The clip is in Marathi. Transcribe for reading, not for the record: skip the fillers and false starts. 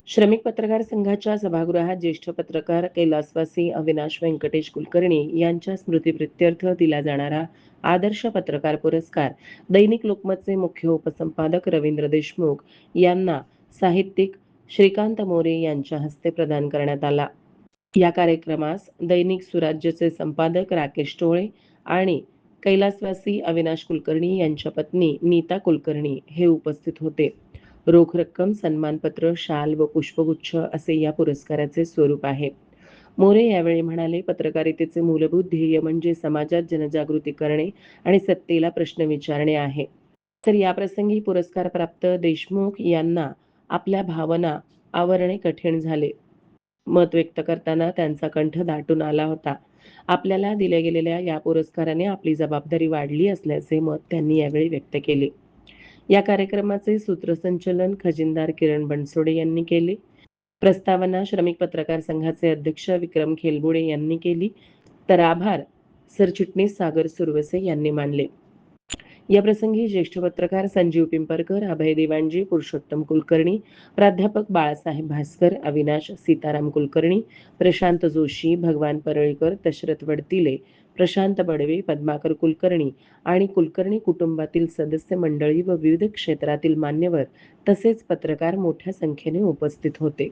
श्रमिक पत्रकार संघाच्या सभागृहात ज्येष्ठ पत्रकार कैलासवासी अविनाश व्यंकटेश कुलकर्णी यांच्या स्मृतिप्रित्यर्थ दिला जाणारा आदर्श पत्रकार पुरस्कार दैनिक लोकमतचे मुख्य उपसंपादक रवींद्र देशमुख यांना साहित्यिक श्रीकांत मोरे यांच्या हस्ते प्रदान करण्यात आला. या कार्यक्रमास दैनिक सुराज्यचे संपादक राकेश टोळे आणि कैलासवासी अविनाश कुलकर्णी यांच्या पत्नी नीता कुलकर्णी हे उपस्थित होते. रोख रक्कम, सन्मानपत्र, शाल व पुष्पगुच्छ असे या पुरस्काराचे स्वरूप आहे. मोरे यावेळी म्हणाले, पत्रकारितेचे मूलभूत ध्येय म्हणजे समाजात जनजागृती करणे आणि सत्तेला प्रश्न विचारणे आहे. तर याप्रसंगी पुरस्कार प्राप्त देशमुख यांना आपल्या भावना आवरणे कठीण झाले. मत व्यक्त करताना त्यांचा कंठ दाटून आला होता. आपल्याला दिल्या गेलेल्या या पुरस्काराने आपली जबाबदारी वाढली असल्याचे मत त्यांनी यावेळी व्यक्त केले. या कार्यक्रमाचे सूत्रसंचलन खजिनदार किरण बनसोडे यांनी केले. प्रस्तावना श्रमिक पत्रकार संघाचे अध्यक्ष विक्रम खेलबुडे यांनी केली, तर आभार सरचिटणीस सागर सुरवसे यांनी मानले. या प्रसंगी ज्येष्ठ पत्रकार संजीव पिंपरकर, अभय देवांजी, पुरुषोत्तम कुलकर्णी, प्राध्यापक बाळासाहेब भास्कर, अविनाश सीताराम कुलकर्णी, प्रशांत जोशी, भगवान परळीकर, दशरथ वडतिले, प्रशांत बडवे, पद्माकर कुलकर्णी आणि कुलकर्णी कुटुंबातील सदस्य मंडळी व विविध क्षेत्रातील मान्यवर तसेच पत्रकार मोठ्या संख्येने उपस्थित होते.